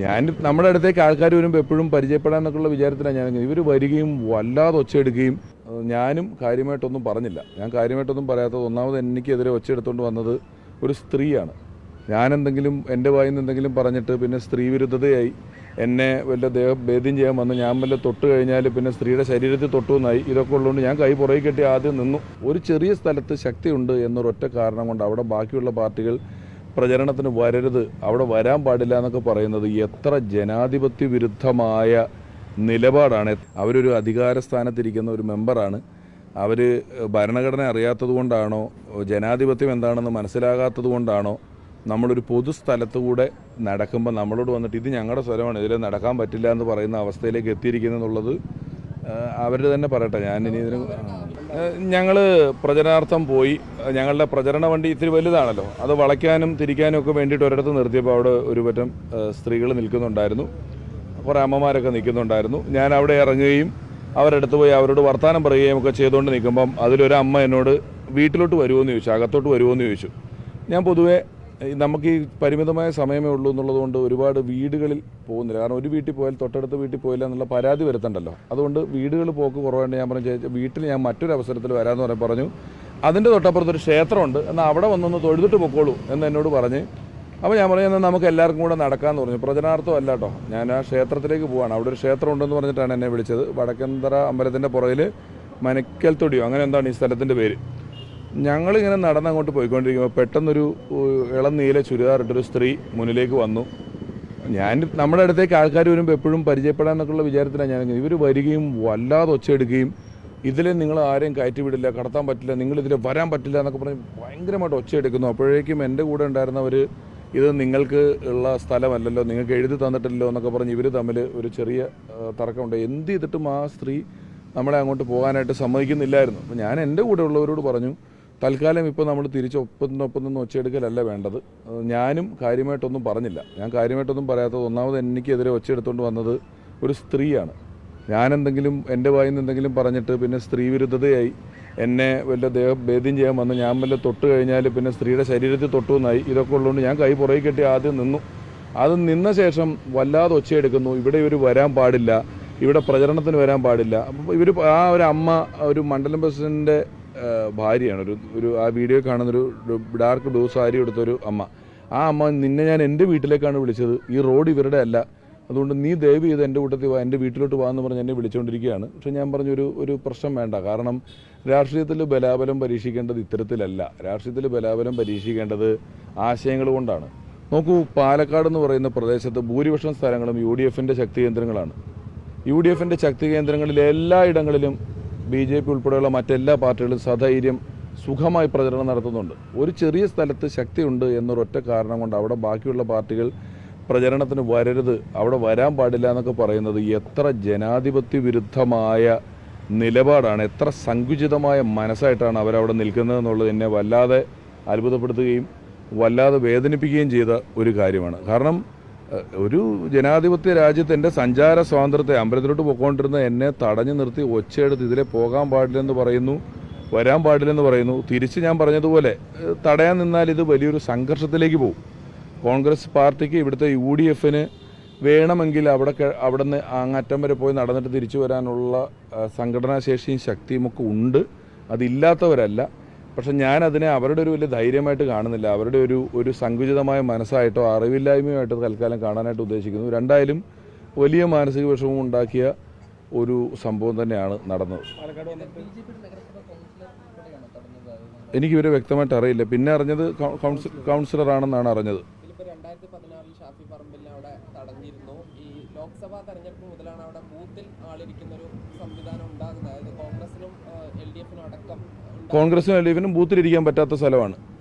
ഞാൻ നമ്മുടെ അടുത്തേക്ക് ആൾക്കാർ വരുമ്പോൾ എപ്പോഴും പരിചയപ്പെടാനൊക്കെയുള്ള വിചാരത്തിലാണ് ഞാൻ. ഇവർ വരികയും വല്ലാതെ ഒച്ചയെടുക്കുകയും ഞാനും കാര്യമായിട്ടൊന്നും പറഞ്ഞില്ല. ഞാൻ കാര്യമായിട്ടൊന്നും പറയാത്തത്, ഒന്നാമത് എനിക്കെതിരെ ഒച്ചയെടുത്തുകൊണ്ട് വന്നത് ഒരു സ്ത്രീയാണ്. ഞാനെന്തെങ്കിലും എൻ്റെ വായിൽ നിന്ന് എന്തെങ്കിലും പറഞ്ഞിട്ട് പിന്നെ സ്ത്രീ വിരുദ്ധതയായി എന്നെ വല്ല ഭേദ്യം ചെയ്യാൻ വന്ന് ഞാൻ വല്ല തൊട്ട് കഴിഞ്ഞാൽ പിന്നെ സ്ത്രീയുടെ ശരീരത്തിൽ തൊട്ടുവെന്നായി. ഇതൊക്കെ ഉള്ളതുകൊണ്ട് ഞാൻ കൈ പുറകെ കെട്ടി ആദ്യം നിന്നു. ഒരു ചെറിയ സ്ഥലത്ത് ശക്തിയുണ്ട് എന്നൊരൊറ്റ കാരണം കൊണ്ട് അവിടെ ബാക്കിയുള്ള പാർട്ടികൾ പ്രചരണത്തിന് വരരുത്, അവിടെ വരാൻ പാടില്ല എന്നൊക്കെ പറയുന്നത് എത്ര ജനാധിപത്യ വിരുദ്ധമായ നിലപാടാണ്. അവരൊരു അധികാര സ്ഥാനത്തിരിക്കുന്ന ഒരു മെമ്പറാണ്. അവർ ഭരണഘടന അറിയാത്തത് കൊണ്ടാണോ, ജനാധിപത്യം എന്താണെന്ന് മനസ്സിലാകാത്തത് കൊണ്ടാണോ നമ്മളൊരു പൊതുസ്ഥലത്തുകൂടെ നടക്കുമ്പോൾ നമ്മളോട് വന്നിട്ട് ഇത് ഞങ്ങളുടെ സ്ഥലമാണ്, ഇതിൽ നടക്കാൻ പറ്റില്ല എന്ന് പറയുന്ന അവസ്ഥയിലേക്ക് എത്തിയിരിക്കുന്നുള്ളത് അവർ തന്നെ പറയട്ടെ. ഞാനിനി ഇതിന് ഞങ്ങൾ പ്രചരണാർത്ഥം പോയി. ഞങ്ങളുടെ പ്രചരണ വണ്ടി ഇത്തിരി വലുതാണല്ലോ, അത് വളയ്ക്കാനും തിരിക്കാനും ഒക്കെ വേണ്ടിയിട്ട് ഒരിടത്ത് നിർത്തിയപ്പോൾ അവിടെ ഒരു പറ്റം സ്ത്രീകൾ നിൽക്കുന്നുണ്ടായിരുന്നു, കുറേ അമ്മമാരൊക്കെ നിൽക്കുന്നുണ്ടായിരുന്നു. ഞാൻ അവിടെ ഇറങ്ങുകയും അവരെടുത്ത് പോയി അവരോട് വർത്തമാനം പറയുകയും ഒക്കെ ചെയ്തുകൊണ്ട് നിൽക്കുമ്പം അതിലൊരു അമ്മ എന്നോട് വീട്ടിലോട്ട് വരുമോ എന്ന് ചോദിച്ചു, അകത്തോട്ട് വരുമോ എന്ന് ചോദിച്ചു. ഞാൻ പൊതുവേ നമുക്ക് ഈ പരിമിതമായ സമയമേ ഉള്ളൂ എന്നുള്ളതുകൊണ്ട് ഒരുപാട് വീടുകളിൽ പോകുന്നില്ല. കാരണം ഒരു വീട്ടിൽ പോയാൽ തൊട്ടടുത്ത വീട്ടിൽ പോയില്ല എന്നുള്ള പരാതി വരുത്തണ്ടല്ലോ. അതുകൊണ്ട് വീടുകൾ പോക്ക് കുറവായിട്ട് ഞാൻ പറഞ്ഞു, വീട്ടിൽ ഞാൻ മറ്റൊരു അവസരത്തിൽ വരാമെന്ന് പറഞ്ഞു. അതിൻ്റെ തൊട്ടപ്പുറത്തൊരു ക്ഷേത്രമുണ്ട്, എന്നാൽ അവിടെ വന്നൊന്ന് തൊഴുതിട്ട് പൊക്കോളൂ എന്ന് എന്നോട് പറഞ്ഞ്. അപ്പോൾ ഞാൻ പറഞ്ഞു എന്നാൽ നമുക്ക് എല്ലാവർക്കും കൂടെ നടക്കാമെന്ന് പറഞ്ഞു. പ്രചരണാർത്ഥം അല്ല കേട്ടോ, ഞാൻ ആ ക്ഷേത്രത്തിലേക്ക് പോവാണ്. അവിടെ ഒരു ക്ഷേത്രം ഉണ്ടെന്ന് പറഞ്ഞിട്ടാണ് എന്നെ വിളിച്ചത്. വടക്കന്തറ അമ്പലത്തിൻ്റെ പുറകിൽ മനക്കൽ തൊടിയോ അങ്ങനെ എന്താണ് ഈ സ്ഥലത്തിൻ്റെ പേര്. ഞങ്ങളിങ്ങനെ നടന്നങ്ങോട്ട് പോയിക്കൊണ്ടിരിക്കുമ്പോൾ പെട്ടെന്നൊരു ഇളം നീല ചുരിദാറിട്ടൊരു സ്ത്രീ മുന്നിലേക്ക് വന്നു. ഞാൻ നമ്മുടെ അടുത്തേക്ക് ആൾക്കാർ വരുമ്പോൾ എപ്പോഴും പരിചയപ്പെടാനൊക്കെയുള്ള വിചാരത്തിലാണ് ഞാൻ. ഇവർ വരികയും വല്ലാതെ ഒച്ചയെടുക്കുകയും ഇതിൽ നിങ്ങൾ ആരെയും കയറ്റി വിടില്ല, കടത്താൻ പറ്റില്ല, നിങ്ങളിതിൽ വരാൻ പറ്റില്ല എന്നൊക്കെ പറഞ്ഞ് ഭയങ്കരമായിട്ട് ഒച്ചയെടുക്കുന്നു. അപ്പോഴേക്കും എൻ്റെ കൂടെ ഉണ്ടായിരുന്നവർ ഇത് നിങ്ങൾക്ക് ഉള്ള സ്ഥലമല്ലല്ലോ, നിങ്ങൾക്ക് എഴുതി തന്നിട്ടില്ലല്ലോ എന്നൊക്കെ പറഞ്ഞ് ഇവർ തമ്മിൽ ഒരു ചെറിയ തർക്കമുണ്ട്. എന്ത് ചെയ്തിട്ടും ആ സ്ത്രീ നമ്മളെ അങ്ങോട്ട് പോകാനായിട്ട് സമ്മതിക്കുന്നില്ലായിരുന്നു. അപ്പോൾ ഞാൻ എൻ്റെ കൂടെ ഉള്ളവരോട് പറഞ്ഞു, തൽക്കാലം ഇപ്പോൾ നമ്മൾ തിരിച്ച് ഒപ്പം നിന്ന് ഒച്ചയെടുക്കലല്ല വേണ്ടത്. ഞാനും കാര്യമായിട്ടൊന്നും പറഞ്ഞില്ല. ഞാൻ കാര്യമായിട്ടൊന്നും പറയാത്തത്, ഒന്നാമത് എനിക്കെതിരെ ഒച്ചയെടുത്തുകൊണ്ട് വന്നത് ഒരു സ്ത്രീയാണ്. ഞാനെന്തെങ്കിലും എൻ്റെ വായിൽ നിന്ന് എന്തെങ്കിലും പറഞ്ഞിട്ട് പിന്നെ സ്ത്രീ വിരുദ്ധതയായി എന്നെ വല്ല ഭേദ്യം ചെയ്യാൻ വന്ന് ഞാൻ വല്ല തൊട്ട് കഴിഞ്ഞാൽ പിന്നെ സ്ത്രീയുടെ ശരീരത്തിൽ തൊട്ടുവെന്നായി. ഇതൊക്കെ ഉള്ളതുകൊണ്ട് ഞാൻ കൈ പുറകെ കെട്ടി ആദ്യം നിന്നു. അത് നിന്ന ശേഷം വല്ലാതെ ഒച്ചയെടുക്കുന്നു, ഇവിടെ ഇവർ വരാൻ പാടില്ല, ഇവിടെ പ്രചരണത്തിന് വരാൻ പാടില്ല. അപ്പോൾ ഇവർ ആ ഒരു അമ്മ ഒരു മണ്ഡലം പ്രസിഡന്റിൻ്റെ ഭാര്യയാണ്, ഒരു ആ വീഡിയോ കാണുന്നൊരു ഡാർക്ക് ബ്ലൂ സാരി എടുത്തൊരു അമ്മ. ആ അമ്മ നിന്നെ ഞാൻ എൻ്റെ വീട്ടിലേക്കാണ് വിളിച്ചത്, ഈ റോഡ് ഇവരുടെ അല്ല, അതുകൊണ്ട് നീ ദയവ് ചെയ്ത് എൻ്റെ കൂട്ടത്തിൽ വാ, എൻ്റെ വീട്ടിലോട്ട് വാന്ന് പറഞ്ഞ് എന്നെ വിളിച്ചുകൊണ്ടിരിക്കുകയാണ്. പക്ഷേ ഞാൻ പറഞ്ഞു ഒരു പ്രശ്നം വേണ്ട, കാരണം രാഷ്ട്രീയത്തിൽ ബലാബലം പരീക്ഷിക്കേണ്ടത് ഇത്തരത്തിലല്ല. രാഷ്ട്രീയത്തിൽ ബലാബലം പരീക്ഷിക്കേണ്ടത് ആശയങ്ങൾ കൊണ്ടാണ്. നോക്കൂ, പാലക്കാട് എന്ന് പറയുന്ന പ്രദേശത്ത് ഭൂരിപക്ഷം സ്ഥലങ്ങളും UDFൻ്റെ ശക്തി കേന്ദ്രങ്ങളാണ്. UDFൻ്റെ ശക്തി കേന്ദ്രങ്ങളിൽ എല്ലായിടങ്ങളിലും BJP ഉൾപ്പെടെയുള്ള മറ്റെല്ലാ പാർട്ടികളും സധൈര്യം സുഖമായി പ്രചരണം നടത്തുന്നുണ്ട്. ഒരു ചെറിയ സ്ഥലത്ത് ശക്തിയുണ്ട് എന്നൊരൊറ്റ കാരണം കൊണ്ട് അവിടെ ബാക്കിയുള്ള പാർട്ടികൾ പ്രചരണത്തിന് വരരുത്, അവിടെ വരാൻ പാടില്ല എന്നൊക്കെ പറയുന്നത് എത്ര ജനാധിപത്യ വിരുദ്ധമായ നിലപാടാണ്, എത്ര സങ്കുചിതമായ മനസ്സായിട്ടാണ് അവരവിടെ നിൽക്കുന്നതെന്നുള്ളത് എന്നെ വല്ലാതെ അത്ഭുതപ്പെടുത്തുകയും വല്ലാതെ വേദനിപ്പിക്കുകയും ചെയ്ത ഒരു കാര്യമാണ്. കാരണം ഒരു ജനാധിപത്യ രാജ്യത്ത് എൻ്റെ സഞ്ചാര സ്വാതന്ത്ര്യത്തെ, അമ്പലത്തിലോട്ട് പോയിക്കൊണ്ടിരുന്ന എന്നെ തടഞ്ഞു നിർത്തി ഒച്ചയെടുത്ത് ഇതിലെ പോകാൻ പാടില്ലെന്ന് പറയുന്നു, വരാൻ പാടില്ലെന്ന് പറയുന്നു. തിരിച്ച് ഞാൻ പറഞ്ഞതുപോലെ തടയാൻ നിന്നാൽ ഇത് വലിയൊരു സംഘർഷത്തിലേക്ക് പോകും. കോൺഗ്രസ് പാർട്ടിക്ക് ഇവിടുത്തെ UDFന് വേണമെങ്കിൽ അവിടുന്ന് അങ്ങറ്റം വരെ പോയി നടന്നിട്ട് തിരിച്ചു വരാനുള്ള സംഘടനാശേഷിയും ശക്തിയുമൊക്കെ ഉണ്ട്, അതില്ലാത്തവരല്ല. പക്ഷെ ഞാനതിനെ അവരുടെ ഒരു വലിയ ധൈര്യമായിട്ട് കാണുന്നില്ല, അവരുടെ ഒരു സങ്കുചിതമായ മനസ്സായിട്ടോ അറിവില്ലായ്മയായിട്ടോ തൽക്കാലം കാണാനായിട്ട് ഉദ്ദേശിക്കുന്നു. രണ്ടായാലും വലിയ മാനസിക വിഷമം ഉണ്ടാക്കിയ ഒരു സംഭവം തന്നെയാണ് നടന്നത്. എനിക്കിവരെ വ്യക്തമായിട്ട് അറിയില്ല. പിന്നെ അറിഞ്ഞത് കൗൺസിലറാണെന്നാണ് അറിഞ്ഞത്. ലോക്സഭാ തെരഞ്ഞെടുപ്പ് മുതലാണ് അവിടെ ബൂത്തിൽ ആളിരിക്കുന്ന ഒരു സംവിധാനം ഉണ്ടാകുന്നത്. അതായത് കോൺഗ്രസിനും LDFനും ബൂത്തിലിരിക്കാൻ പറ്റാത്ത സ്ഥലമാണ്.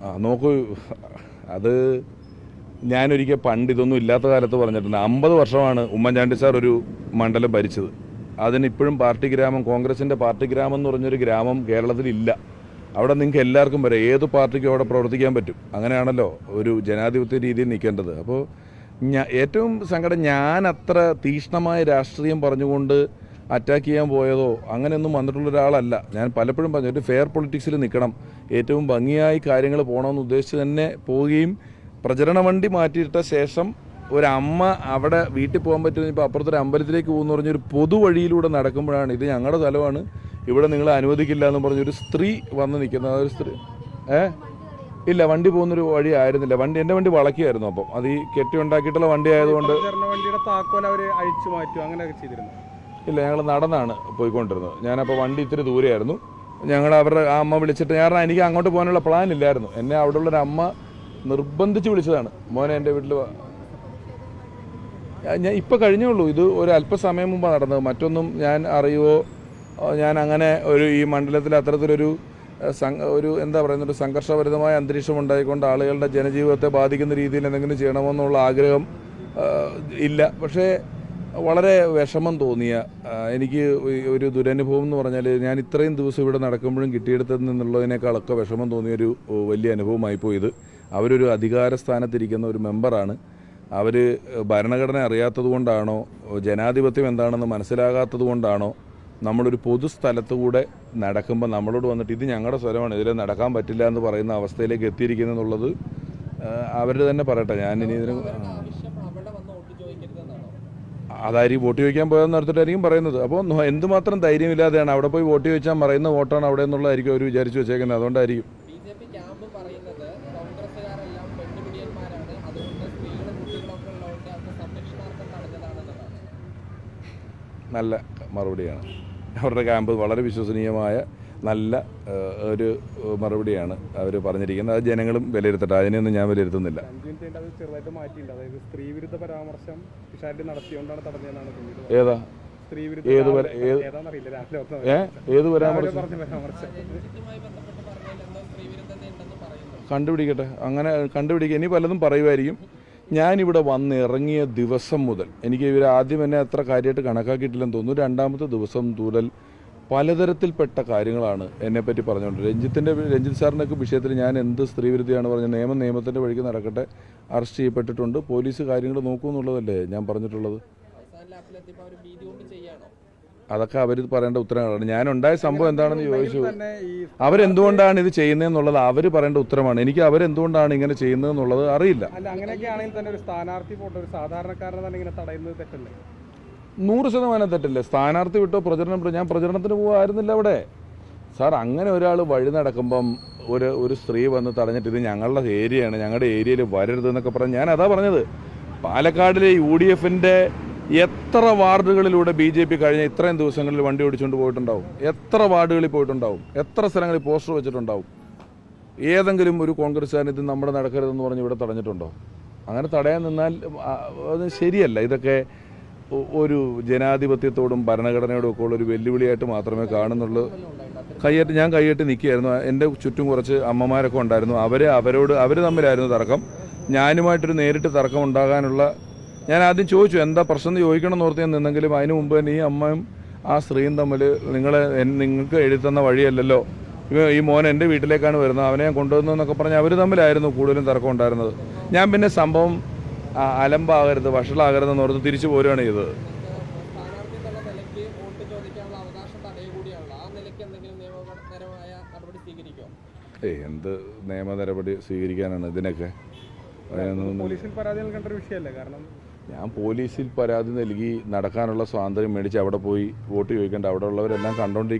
നോക്കൂ, അത് ഞാനൊരിക്കൽ പണ്ട് ഇതൊന്നും ഇല്ലാത്ത കാലത്ത് പറഞ്ഞിട്ടുണ്ട്. 50 വർഷമാണ് ഉമ്മൻചാണ്ടി സാർ ഒരു മണ്ഡലം ഭരിച്ചത്. അതിനിപ്പോഴും പാർട്ടി ഗ്രാമം, കോൺഗ്രസിൻ്റെ പാർട്ടി ഗ്രാമം എന്ന് പറഞ്ഞൊരു ഗ്രാമം കേരളത്തിലില്ല. അവിടെ നിങ്ങൾക്ക് എല്ലാവർക്കും വരെ ഏത് പാർട്ടിക്കും അവിടെ പ്രവർത്തിക്കാൻ പറ്റും. അങ്ങനെയാണല്ലോ ഒരു ജനാധിപത്യ രീതിയിൽ നിൽക്കേണ്ടത്. അപ്പോൾ ഏറ്റവും സങ്കടം, ഞാൻ അത്ര തീക്ഷ്ണമായ രാഷ്ട്രീയം പറഞ്ഞുകൊണ്ട് അറ്റാക്ക് ചെയ്യാൻ പോയതോ അങ്ങനെയൊന്നും വന്നിട്ടുള്ള ഒരാളല്ല. ഞാൻ പലപ്പോഴും പറഞ്ഞു ഒരു ഫെയർ പൊളിറ്റിക്സിൽ നിൽക്കണം, ഏറ്റവും ഭംഗിയായി കാര്യങ്ങൾ പോകണമെന്ന് ഉദ്ദേശിച്ച് തന്നെ പോവുകയും പ്രചരണ വണ്ടി മാറ്റിയിട്ട ശേഷം ഒരമ്മ അവിടെ വീട്ടിൽ പോകാൻ പറ്റുന്ന ഇപ്പോൾ അപ്പുറത്തൊരു അമ്പലത്തിലേക്ക് പോകുമെന്ന് പറഞ്ഞൊരു പൊതുവഴിയിലൂടെ നടക്കുമ്പോഴാണ് ഇത് ഞങ്ങളുടെ സ്ഥലമാണ്, ഇവിടെ നിങ്ങൾ അനുവദിക്കില്ല എന്ന് പറഞ്ഞൊരു സ്ത്രീ വന്ന് നിൽക്കുന്നത്. അതൊരു സ്ത്രീ ഇല്ല, വണ്ടി പോകുന്നൊരു വഴി ആയിരുന്നില്ല. എൻ്റെ വണ്ടി വളയ്ക്കുമായിരുന്നു. അപ്പം അത് ഈ കെട്ടി ഉണ്ടാക്കിയിട്ടുള്ള വണ്ടി ആയതുകൊണ്ട് വണ്ടിയുടെ താക്കോൽ അവർ അഴിച്ചു മാറ്റും അങ്ങനെയൊക്കെ ചെയ്തിരുന്നു. ഇല്ല, ഞങ്ങൾ നടന്നാണ് പോയിക്കൊണ്ടിരുന്നത്. ഞാനപ്പോൾ വണ്ടി ഇത്തിരി ദൂരെയായിരുന്നു. ഞങ്ങൾ അവരുടെ ആ അമ്മ വിളിച്ചിട്ട്, കാരണം എനിക്ക് അങ്ങോട്ട് പോകാനുള്ള പ്ലാൻ ഇല്ലായിരുന്നു. എന്നെ അവിടെ ഉള്ളൊരു അമ്മ നിർബന്ധിച്ച് വിളിച്ചതാണ്, മോനെ എൻ്റെ വീട്ടിൽ ഞാൻ ഇപ്പോൾ കഴിഞ്ഞേ ഉള്ളൂ. ഇത് ഒരു അല്പസമയം മുമ്പാണ് നടന്നത്. മറ്റൊന്നും ഞാൻ അറിയുവോ, ഞാൻ അങ്ങനെ ഈ മണ്ഡലത്തിൽ അത്തരത്തിലൊരു ഒരു എന്താ പറയുന്ന ഒരു സംഘർഷഭരിതമായ അന്തരീക്ഷം ഉണ്ടായിക്കൊണ്ട് ആളുകളുടെ ജനജീവിതത്തെ ബാധിക്കുന്ന രീതിയിൽ എന്തെങ്കിലും ചെയ്യണമെന്നുള്ള ആഗ്രഹം ഇല്ല. പക്ഷേ വളരെ വിഷമം തോന്നിയ, എനിക്ക് ഒരു ദുരനുഭവം എന്ന് പറഞ്ഞാൽ, ഞാൻ ഇത്രയും ദിവസം ഇവിടെ നടക്കുമ്പോഴും കിട്ടിയെടുത്തതിൽ നിന്നുള്ളതിനേക്കാളൊക്കെ വിഷമം തോന്നിയൊരു വലിയ അനുഭവമായിപ്പോയി ഇത്. അവരൊരു അധികാര സ്ഥാനത്തിരിക്കുന്ന ഒരു മെമ്പറാണ്. അവർ ഭരണഘടന അറിയാത്തത് കൊണ്ടാണോ, ജനാധിപത്യം എന്താണെന്ന് മനസ്സിലാകാത്തത് കൊണ്ടാണോ, നമ്മളൊരു പൊതുസ്ഥലത്ത് കൂടെ നടക്കുമ്പോൾ നമ്മളോട് വന്നിട്ട് ഇത് ഞങ്ങളുടെ സ്ഥലമാണ്, ഇതിൽ നടക്കാൻ പറ്റില്ല എന്ന് പറയുന്ന അവസ്ഥയിലേക്ക് എത്തിയിരിക്കുന്നുള്ളത് അവർ തന്നെ പറയട്ടെ. ഞാനിനി ഇതിന് അതായിരിക്കും വോട്ട് ചോദിക്കാൻ പോയെന്ന് നടത്തിയിട്ടായിരിക്കും പറയുന്നത്. അപ്പോൾ എന്തുമാത്രം ധൈര്യമില്ലാതെയാണ് അവിടെ പോയി വോട്ട് ചോദിച്ചാൽ പറയുന്ന വോട്ടാണ് അവിടെ എന്നുള്ളതായിരിക്കും അവർ വിചാരിച്ചു വെച്ചേക്കുന്നത്. അതുകൊണ്ടായിരിക്കും നല്ല മറുപടിയാണ്. അവരുടെ ക്യാമ്പ് വളരെ വിശ്വസനീയമായ നല്ല ഒരു മറുപടിയാണ് അവർ പറഞ്ഞിരിക്കുന്നത്. അത് ജനങ്ങളും വിലയിരുത്തട്ടെ, അതിനെയൊന്നും ഞാൻ വിലയിരുത്തുന്നില്ല. ഏതാ ഏത് പരാമർശം കണ്ടുപിടിക്കട്ടെ, അങ്ങനെ കണ്ടുപിടിക്കുക. ഇനി പലതും പറയുമായിരിക്കും. ഞാനിവിടെ വന്നിറങ്ങിയ ദിവസം മുതൽ എനിക്ക് ഇവർ ആദ്യം എന്നെ അത്ര കാര്യമായിട്ട് കണക്കാക്കിയിട്ടില്ലെന്ന് തോന്നുന്നു. രണ്ടാമത്തെ ദിവസം മുതൽ പലതരത്തിൽപ്പെട്ട കാര്യങ്ങളാണ് എന്നെപ്പറ്റി പറഞ്ഞുകൊണ്ട്. രഞ്ജിത്ത് സാറിൻ്റെയൊക്കെ വിഷയത്തിൽ ഞാൻ എന്ത് സ്ത്രീവിരുദ്ധയാണ് പറഞ്ഞത്. നിയമത്തിൻ്റെ വഴിക്ക് നടക്കട്ടെ, അറസ്റ്റ് ചെയ്യപ്പെട്ടിട്ടുണ്ട്, പോലീസ് കാര്യങ്ങൾ നോക്കൂ എന്നുള്ളതല്ലേ ഞാൻ പറഞ്ഞിട്ടുള്ളത്. അതൊക്കെ അവർ പറയേണ്ട ഉത്തരങ്ങളാണ്. ഞാനുണ്ടായ സംഭവം എന്താണെന്ന് ചോദിച്ചു, അവരെന്തുകൊണ്ടാണ് ഇത് ചെയ്യുന്നതെന്നുള്ളത് അവർ പറയേണ്ട ഉത്തരമാണ്. എനിക്ക് അവരെന്തുകൊണ്ടാണ് ഇങ്ങനെ ചെയ്യുന്നതെന്നുള്ളത് അറിയില്ല. 100% തെറ്റല്ലേ. സ്ഥാനാർത്ഥി വിട്ടോ പ്രചരണം വിട്ടോ, ഞാൻ പ്രചരണത്തിന് പോകുമായിരുന്നില്ല അവിടെ. സാർ, അങ്ങനെ ഒരാൾ വഴി നടക്കുമ്പം ഒരു സ്ത്രീ വന്ന് തടഞ്ഞിട്ട് ഇത് ഞങ്ങളുടെ ഏരിയയാണ്, ഞങ്ങളുടെ ഏരിയയിൽ വരരുതെന്നൊക്കെ പറഞ്ഞ്, ഞാൻ അതാ പറഞ്ഞത്. പാലക്കാടിലെ UDFൻ്റെ എത്ര വാർഡുകളിലൂടെ BJP കഴിഞ്ഞ ഇത്രയും ദിവസങ്ങളിൽ വണ്ടി ഓടിച്ചുകൊണ്ട് പോയിട്ടുണ്ടാവും? എത്ര വാർഡുകളിൽ പോയിട്ടുണ്ടാവും? എത്ര സ്ഥലങ്ങളിൽ പോസ്റ്റർ വെച്ചിട്ടുണ്ടാവും? ഏതെങ്കിലും ഒരു കോൺഗ്രസ്സുകാരൻ ഇത് നമ്മുടെ നടക്കരുതെന്ന് പറഞ്ഞ് ഇവിടെ തടഞ്ഞിട്ടുണ്ടോ? അങ്ങനെ തടയാൻ നിന്നാൽ അത് ശരിയല്ല. ഇതൊക്കെ ഒരു ജനാധിപത്യത്തോടും ഭരണഘടനയോടും ഒക്കെ ഉള്ളൊരു വെല്ലുവിളിയായിട്ട് മാത്രമേ കാണുന്നുള്ളൂ. ഞാൻ കൈയ്യട്ടി നിൽക്കുകയായിരുന്നു. എൻ്റെ ചുറ്റും കുറച്ച് അമ്മമാരൊക്കെ ഉണ്ടായിരുന്നു. അവർ തമ്മിലായിരുന്നു തർക്കം. ഞാനുമായിട്ടൊരു നേരിട്ട് തർക്കം ഉണ്ടാകാനുള്ള, ഞാൻ ആദ്യം ചോദിച്ചു എന്താ പ്രശ്നം എന്ന് ചോദിക്കണം എന്ന് ഓർത്ത് ഞാൻ നിന്നെങ്കിലും അതിന് മുമ്പ് തന്നെ ഈ അമ്മയും ആ സ്ത്രീയും തമ്മിൽ നിങ്ങൾക്ക് എഴുതുന്ന വഴിയല്ലല്ലോ, ഈ മോൻ എൻ്റെ വീട്ടിലേക്കാണ് വരുന്നത്, അവനെ ഞാൻ കൊണ്ടുവന്നതെന്നൊക്കെ പറഞ്ഞ് അവർ തമ്മിലായിരുന്നു കൂടുതലും തർക്കം ഉണ്ടായിരുന്നത്. ഞാൻ പിന്നെ സംഭവം അലമ്പാകരുത്, വഷളാകരുതെന്ന് ഓർത്ത് തിരിച്ചു പോരുകയാണ് ചെയ്തത്. എന്ത് നിയമ നടപടി സ്വീകരിക്കാനാണ് ഇതിനൊക്കെ? ഞാൻ പോലീസിൽ പരാതി നൽകി നടക്കാനുള്ള സ്വാതന്ത്ര്യം മേടിച്ച് അവിടെ പോയി വോട്ട് ചോദിക്കേണ്ട, അവിടെ ഉള്ളവരെല്ലാം കണ്ടുകൊണ്ടിരിക്കും.